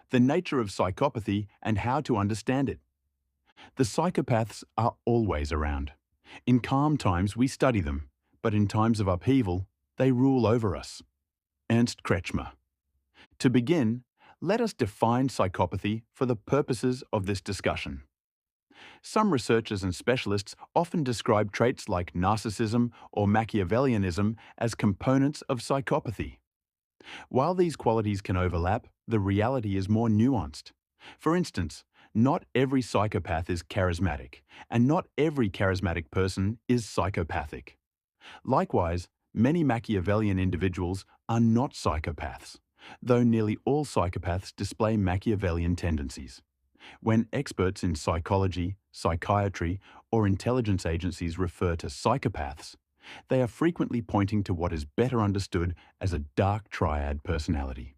the nature of psychopathy and how to understand it. The psychopaths are always around. In calm times, we study them, but in times of upheaval, they rule over us. Ernst Kretschmer. To begin, let us define psychopathy for the purposes of this discussion. Some researchers and specialists often describe traits like narcissism or Machiavellianism as components of psychopathy. While these qualities can overlap, the reality is more nuanced. For instance, not every psychopath is charismatic, and not every charismatic person is psychopathic. Likewise, many Machiavellian individuals are not psychopaths, though nearly all psychopaths display Machiavellian tendencies. When experts in psychology, psychiatry, or intelligence agencies refer to psychopaths, they are frequently pointing to what is better understood as a dark triad personality.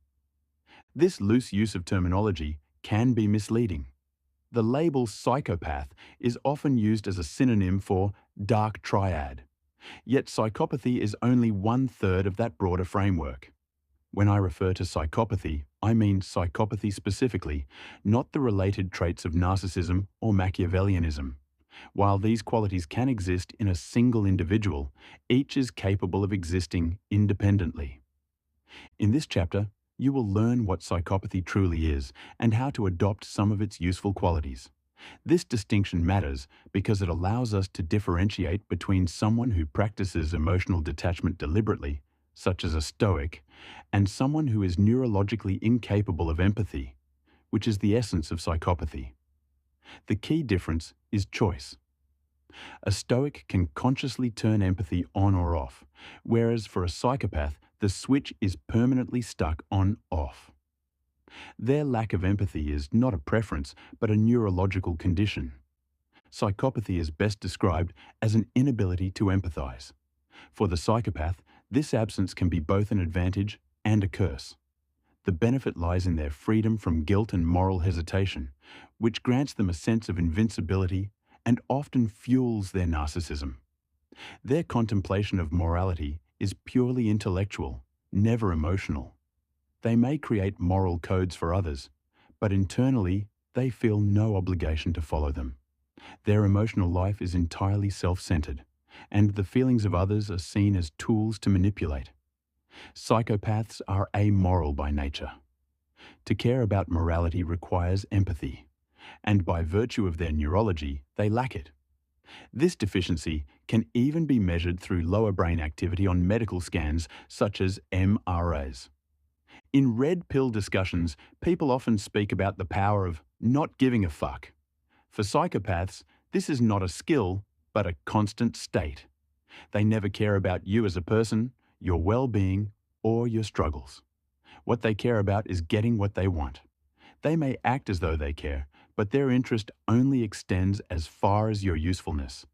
This loose use of terminology can be misleading. The label psychopath is often used as a synonym for dark triad, yet psychopathy is only 1/3 of that broader framework. When I refer to psychopathy, I mean psychopathy specifically, not the related traits of narcissism or Machiavellianism. While these qualities can exist in a single individual, each is capable of existing independently. In this chapter, you will learn what psychopathy truly is and how to adopt some of its useful qualities. This distinction matters because it allows us to differentiate between someone who practices emotional detachment deliberately, such as a stoic, and someone who is neurologically incapable of empathy, which is the essence of psychopathy. The key difference is choice. A stoic can consciously turn empathy on or off, whereas for a psychopath, the switch is permanently stuck on off. Their lack of empathy is not a preference, but a neurological condition. Psychopathy is best described as an inability to empathize. For the psychopath, this absence can be both an advantage and a curse. The benefit lies in their freedom from guilt and moral hesitation, which grants them a sense of invincibility and often fuels their narcissism. Their contemplation of morality is purely intellectual, never emotional. They may create moral codes for others, but internally they feel no obligation to follow them. Their emotional life is entirely self-centered, and the feelings of others are seen as tools to manipulate. Psychopaths are amoral by nature. To care about morality requires empathy, and by virtue of their neurology, they lack it. This deficiency can even be measured through lower brain activity on medical scans such as MRAs. In red pill discussions, people often speak about the power of not giving a fuck. For psychopaths, this is not a skill, but a constant state. They never care about you as a person, your well-being, or your struggles. What they care about is getting what they want. They may act as though they care, but their interest only extends as far as your usefulness.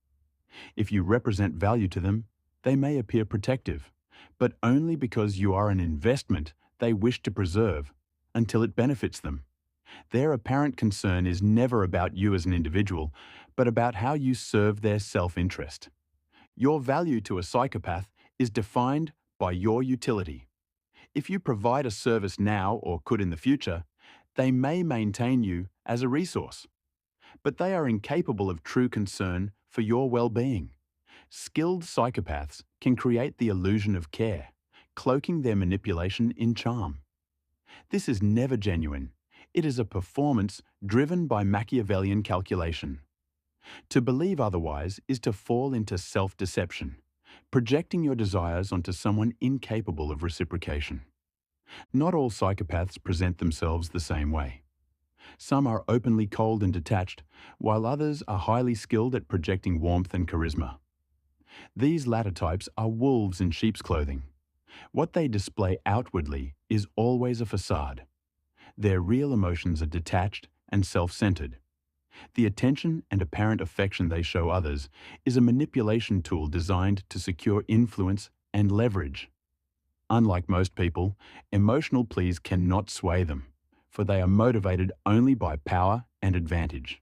If you represent value to them, they may appear protective, but only because you are an investment they wish to preserve until it benefits them. Their apparent concern is never about you as an individual, but about how you serve their self-interest. Your value to a psychopath is defined by your utility. If you provide a service now or could in the future, they may maintain you as a resource. But they are incapable of true concern for your well-being. Skilled psychopaths can create the illusion of care, cloaking their manipulation in charm. This is never genuine. It is a performance driven by Machiavellian calculation. To believe otherwise is to fall into self-deception, projecting your desires onto someone incapable of reciprocation. Not all psychopaths present themselves the same way. Some are openly cold and detached, while others are highly skilled at projecting warmth and charisma. These latter types are wolves in sheep's clothing. What they display outwardly is always a facade. Their real emotions are detached and self-centered. The attention and apparent affection they show others is a manipulation tool designed to secure influence and leverage. Unlike most people, emotional pleas cannot sway them, for they are motivated only by power and advantage.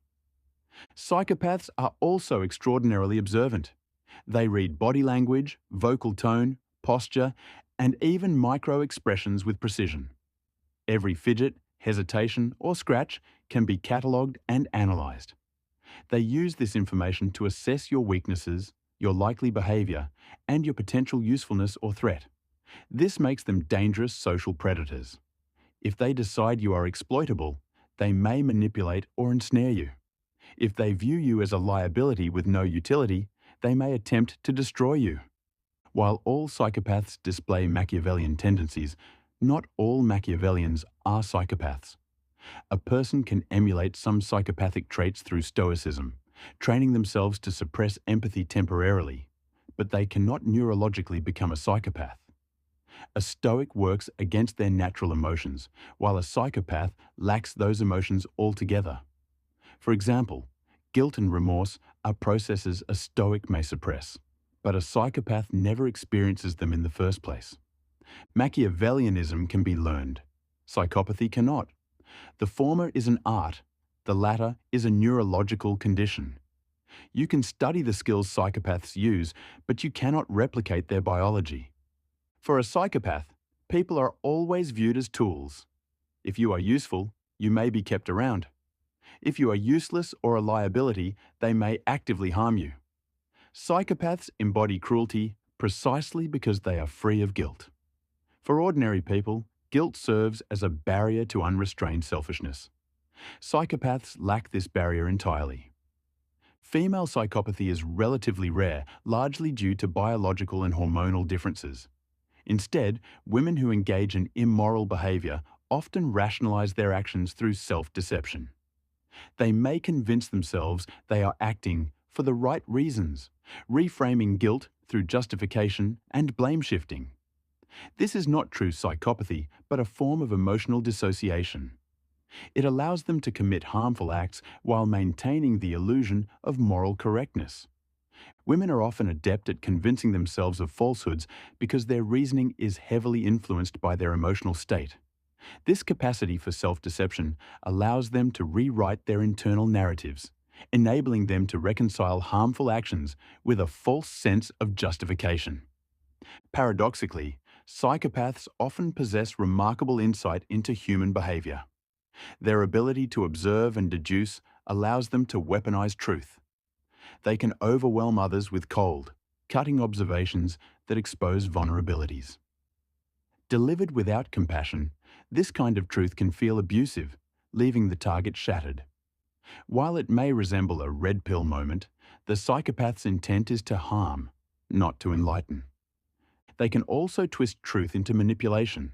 Psychopaths are also extraordinarily observant. They read body language, vocal tone, posture, and even micro-expressions with precision. Every fidget, hesitation, or scratch can be catalogued and analysed. They use this information to assess your weaknesses, your likely behaviour, and your potential usefulness or threat. This makes them dangerous social predators. If they decide you are exploitable, they may manipulate or ensnare you. If they view you as a liability with no utility, they may attempt to destroy you. While all psychopaths display Machiavellian tendencies, not all Machiavellians are psychopaths. A person can emulate some psychopathic traits through stoicism, training themselves to suppress empathy temporarily, but they cannot neurologically become a psychopath. A stoic works against their natural emotions, while a psychopath lacks those emotions altogether. For example, guilt and remorse are processes a stoic may suppress, but a psychopath never experiences them in the first place. Machiavellianism can be learned. Psychopathy cannot. The former is an art, the latter is a neurological condition. You can study the skills psychopaths use, but you cannot replicate their biology. For a psychopath, people are always viewed as tools. If you are useful, you may be kept around. If you are useless or a liability, they may actively harm you. Psychopaths embody cruelty precisely because they are free of guilt. For ordinary people, guilt serves as a barrier to unrestrained selfishness. Psychopaths lack this barrier entirely. Female psychopathy is relatively rare, largely due to biological and hormonal differences. Instead, women who engage in immoral behavior often rationalize their actions through self-deception. They may convince themselves they are acting for the right reasons, reframing guilt through justification and blame shifting. This is not true psychopathy, but a form of emotional dissociation. It allows them to commit harmful acts while maintaining the illusion of moral correctness. Women are often adept at convincing themselves of falsehoods because their reasoning is heavily influenced by their emotional state. This capacity for self-deception allows them to rewrite their internal narratives, enabling them to reconcile harmful actions with a false sense of justification. Paradoxically, psychopaths often possess remarkable insight into human behavior. Their ability to observe and deduce allows them to weaponize truth. They can overwhelm others with cold, cutting observations that expose vulnerabilities. Delivered without compassion, this kind of truth can feel abusive, leaving the target shattered. While it may resemble a red pill moment, the psychopath's intent is to harm, not to enlighten. They can also twist truth into manipulation.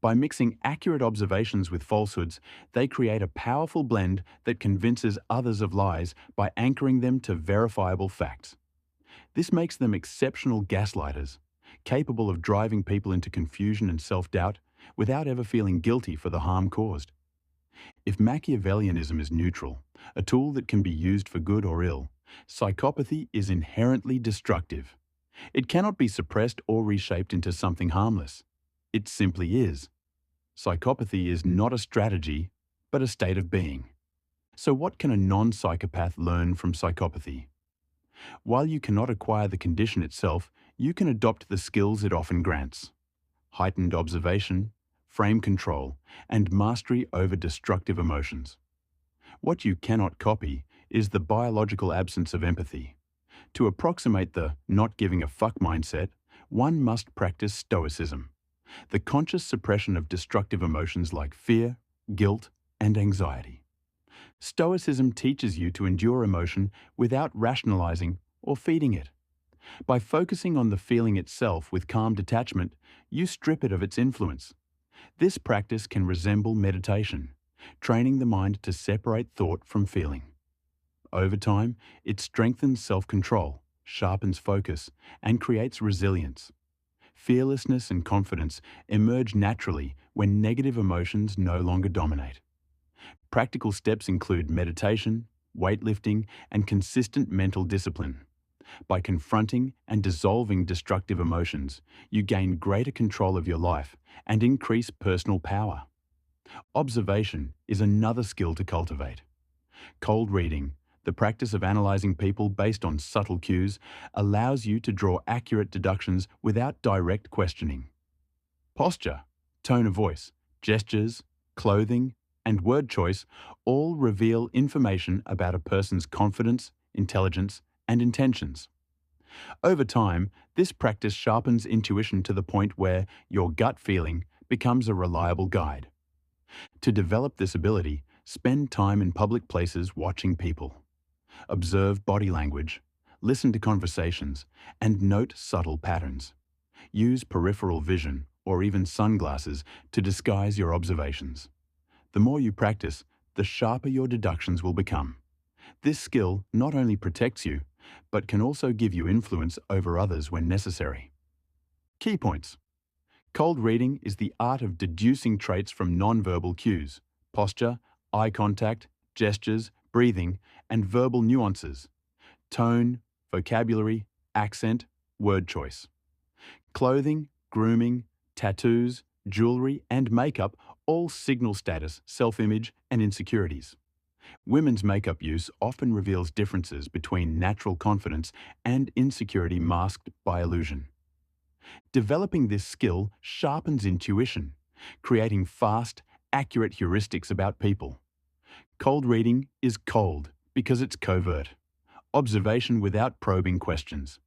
By mixing accurate observations with falsehoods, they create a powerful blend that convinces others of lies by anchoring them to verifiable facts. This makes them exceptional gaslighters, capable of driving people into confusion and self-doubt without ever feeling guilty for the harm caused. If Machiavellianism is neutral, a tool that can be used for good or ill, psychopathy is inherently destructive. It cannot be suppressed or reshaped into something harmless. It simply is. Psychopathy is not a strategy, but a state of being. So what can a non-psychopath learn from psychopathy? While you cannot acquire the condition itself, you can adopt the skills it often grants: heightened observation, frame control, and mastery over destructive emotions. What you cannot copy is the biological absence of empathy. To approximate the not giving a fuck mindset, one must practice stoicism, the conscious suppression of destructive emotions like fear, guilt, and anxiety. Stoicism teaches you to endure emotion without rationalizing or feeding it. By focusing on the feeling itself with calm detachment, you strip it of its influence. This practice can resemble meditation, training the mind to separate thought from feeling. Over time, it strengthens self-control, sharpens focus, and creates resilience. Fearlessness and confidence emerge naturally when negative emotions no longer dominate. Practical steps include meditation, weightlifting, and consistent mental discipline. By confronting and dissolving destructive emotions, you gain greater control of your life and increase personal power. Observation is another skill to cultivate. Cold reading, the practice of analyzing people based on subtle cues, allows you to draw accurate deductions without direct questioning. Posture, tone of voice, gestures, clothing, and word choice all reveal information about a person's confidence, intelligence, and intentions. Over time, this practice sharpens intuition to the point where your gut feeling becomes a reliable guide. To develop this ability, spend time in public places watching people. Observe body language, listen to conversations, and note subtle patterns. Use peripheral vision or even sunglasses to disguise your observations. The more you practice, the sharper your deductions will become. This skill not only protects you, but can also give you influence over others when necessary. Key points. Cold reading is the art of deducing traits from nonverbal cues, posture, eye contact, gestures, breathing, and verbal nuances, tone, vocabulary, accent, word choice. Clothing, grooming, tattoos, jewelry, and makeup all signal status, self-image, and insecurities. Women's makeup use often reveals differences between natural confidence and insecurity masked by illusion. Developing this skill sharpens intuition, creating fast, accurate heuristics about people. Cold reading is cold because it's covert. Observation without probing questions.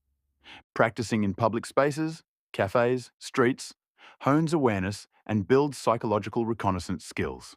Practicing in public spaces, cafes, streets, hones awareness and builds psychological reconnaissance skills.